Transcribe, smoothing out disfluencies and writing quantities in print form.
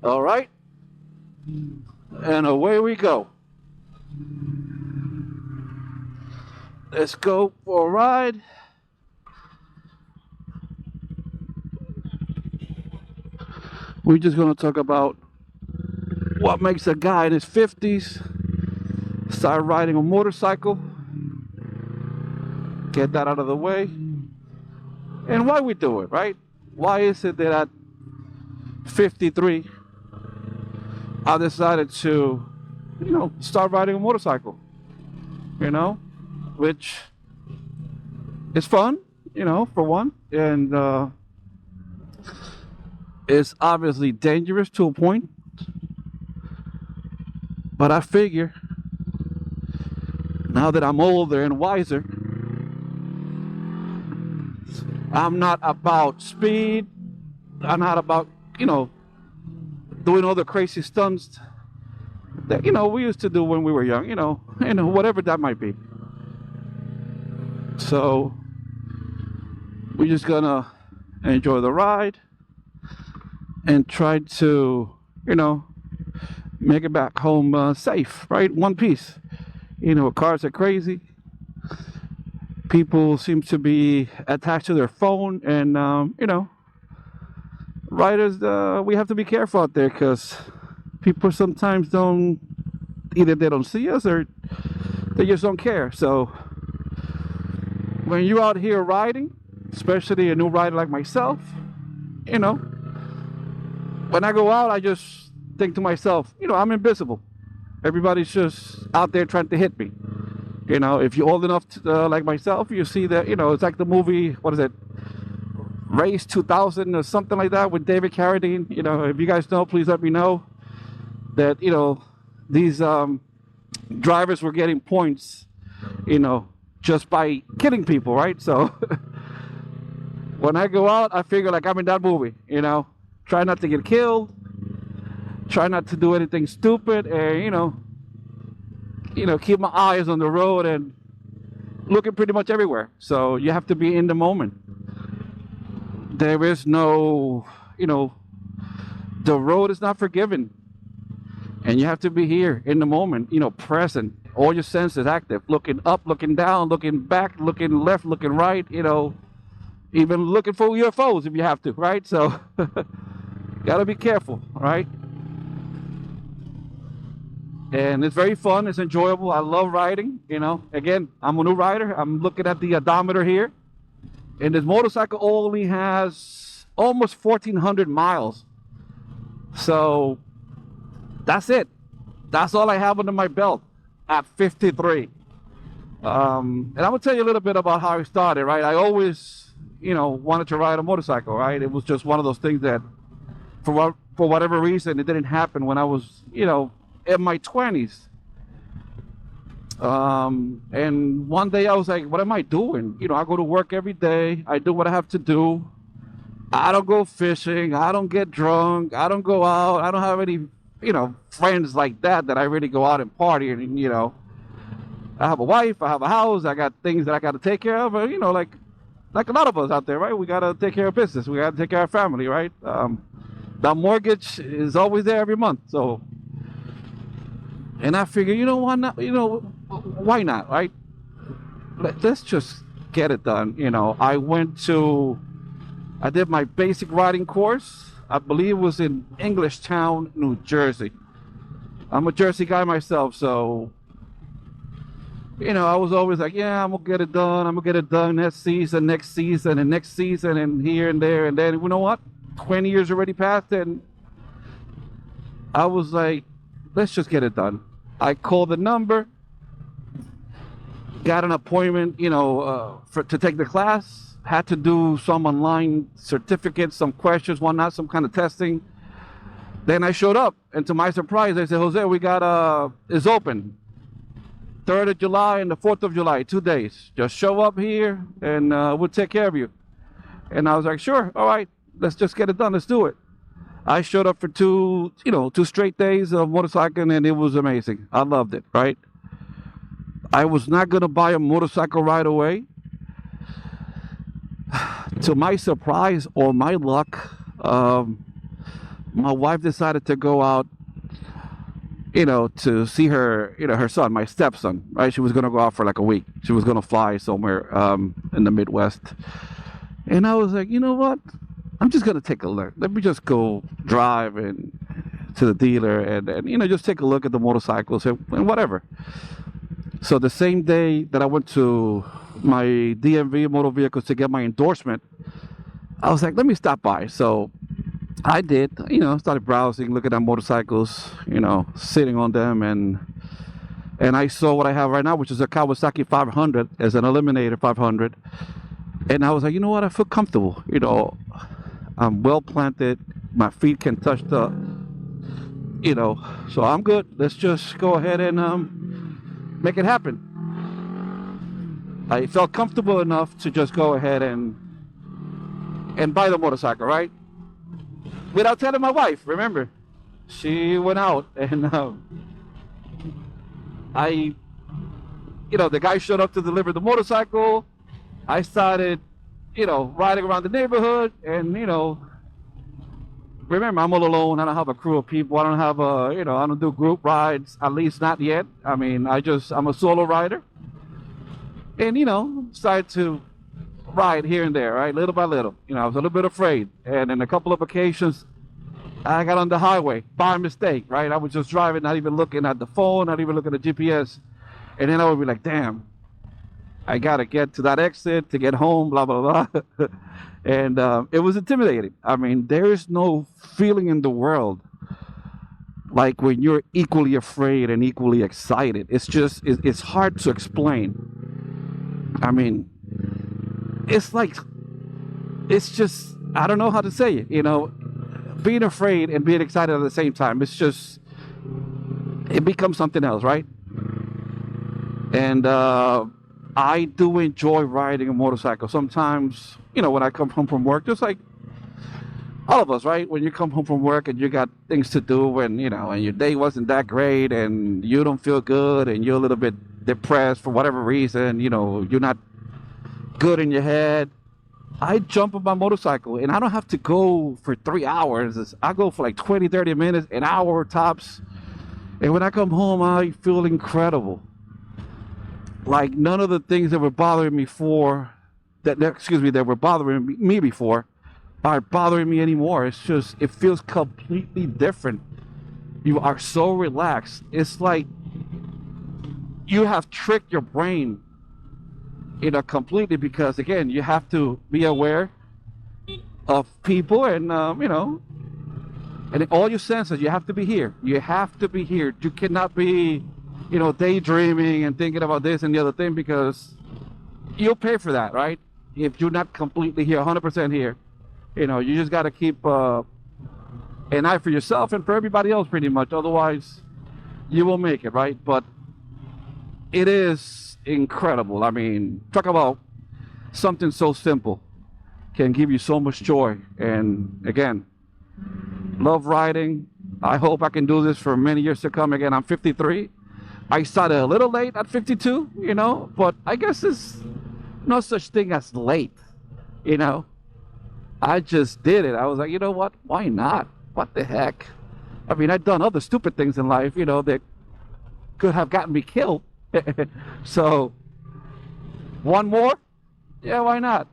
All right, and away we go. Let's go for a ride. We're just gonna talk about what makes a guy in his 50s start riding a motorcycle, get that out of the way, and why we do it, right? Why is it that at 53 I decided to, start riding a motorcycle, which is fun, for one, and it's obviously dangerous to a point, but I figure now that I'm older and wiser, I'm not about speed. I'm not about, doing all the crazy stunts that, we used to do when we were young, whatever that might be. So we're just gonna enjoy the ride and try to, make it back home safe, right? One piece. Cars are crazy. People seem to be attached to their phone, and riders, we have to be careful out there because people sometimes don't, either they don't see us or they just don't care. So when you're out here riding, especially a new rider like myself, when I go out, I just think to myself, I'm invisible. Everybody's just out there trying to hit me. If you're old enough to, like myself, you see that, it's like the movie, what is it? Race 2000 or something like that with David Carradine. If you guys know, please let me know that, these drivers were getting points, just by killing people, right? So when I go out, I figure like I'm in that movie, try not to get killed, try not to do anything stupid, and, keep my eyes on the road and looking pretty much everywhere. So you have to be in the moment. There is no, the road is not forgiven. And you have to be here in the moment, present, all your senses active, looking up, looking down, looking back, looking left, looking right, even looking for UFOs if you have to, right? So, gotta be careful, right? And it's very fun, it's enjoyable. I love riding, Again, I'm a new rider. I'm looking at the odometer here. And this motorcycle only has almost 1,400 miles. So that's it. That's all I have under my belt at 53. And I'm gonna tell you a little bit about how I started, right? I always, wanted to ride a motorcycle, right? It was just one of those things that, for whatever reason, it didn't happen when I was, in my 20s. And one day I was like, what am I doing? I go to work every day. I do what I have to do. I don't go fishing. I don't get drunk. I don't go out. I don't have any, friends like that I really go out and party. And, I have a wife. I have a house. I got things that I got to take care of. Like a lot of us out there, right? We got to take care of business. We got to take care of family, right? The mortgage is always there every month. So, and I figure, why not? Why not, right? Let's just get it done. I did my basic riding course. I believe it was in Englishtown, New Jersey. I'm a Jersey guy myself, so, I was always like, yeah, I'm gonna get it done. I'm gonna get it done next season, and next season, and here and there. And then, you know what? 20 years already passed, and I was like, let's just get it done. I called the number, got an appointment, to take the class. Had to do some online certificates, some questions, whatnot, some kind of testing. Then I showed up, and to my surprise, they said, Jose, we got is open. 3rd of July and the 4th of July, 2 days. Just show up here, and we'll take care of you. And I was like, sure, all right, let's just get it done. Let's do it. I showed up for two straight days of motorcycling, and it was amazing. I loved it, right? I was not going to buy a motorcycle right away. To my surprise or my luck, my wife decided to go out, to see her, her son, my stepson, right? She was going to go out for like a week. She was going to fly somewhere in the Midwest. And I was like, you know what? I'm just going to take a look. Let me just go drive and to the dealer and just take a look at the motorcycles and whatever. So the same day that I went to my DMV Motor Vehicles to get my endorsement, I was like, let me stop by. So I did, started browsing, looking at motorcycles, sitting on them, and I saw what I have right now, which is a Kawasaki 500 as an Eliminator 500. And I was like, you know what? I feel comfortable. I'm well planted. My feet can touch the, so I'm good. Let's just go ahead and make it happen. I felt comfortable enough to just go ahead and buy the motorcycle, right? Without telling my wife, remember. She went out and the guy showed up to deliver the motorcycle. I started, riding around the neighborhood and, remember, I'm all alone. I don't have a crew of people. I don't have I don't do group rides, at least not yet. I mean, I'm a solo rider. And, started to ride here and there, right? Little by little. I was a little bit afraid. And in a couple of occasions, I got on the highway by mistake, right? I was just driving, not even looking at the phone, not even looking at the GPS. And then I would be like, damn, I got to get to that exit to get home, blah, blah, blah. And it was intimidating. I mean, there is no feeling in the world like when you're equally afraid and equally excited. It's hard to explain. I mean, it's just, I don't know how to say it, being afraid and being excited at the same time. It becomes something else, right? And I do enjoy riding a motorcycle. Sometimes, when I come home from work, just like all of us, right? When you come home from work and you got things to do and, and your day wasn't that great and you don't feel good and you're a little bit depressed for whatever reason, you're not good in your head. I jump on my motorcycle and I don't have to go for 3 hours. I go for like 20, 30 minutes, an hour tops. And when I come home, I feel incredible. Like none of the things that were bothering me that were bothering me before are bothering me anymore. It feels completely different. You are so relaxed. It's like you have tricked your brain completely, because again, you have to be aware of people and and all your senses. You have to be here. You have to be here. You cannot be daydreaming and thinking about this and the other thing, because you'll pay for that, right? If you're not completely here, 100% here, you just got to keep an eye for yourself and for everybody else pretty much. Otherwise you will make it, right? But it is incredible. I mean, talk about something so simple can give you so much joy. And again, love riding. I hope I can do this for many years to come. Again, I'm 53. I started a little late at 52, but I guess there's no such thing as late, I just did it. I was like, you know what? Why not? What the heck? I mean, I've done other stupid things in life, that could have gotten me killed. So, one more? Yeah, why not?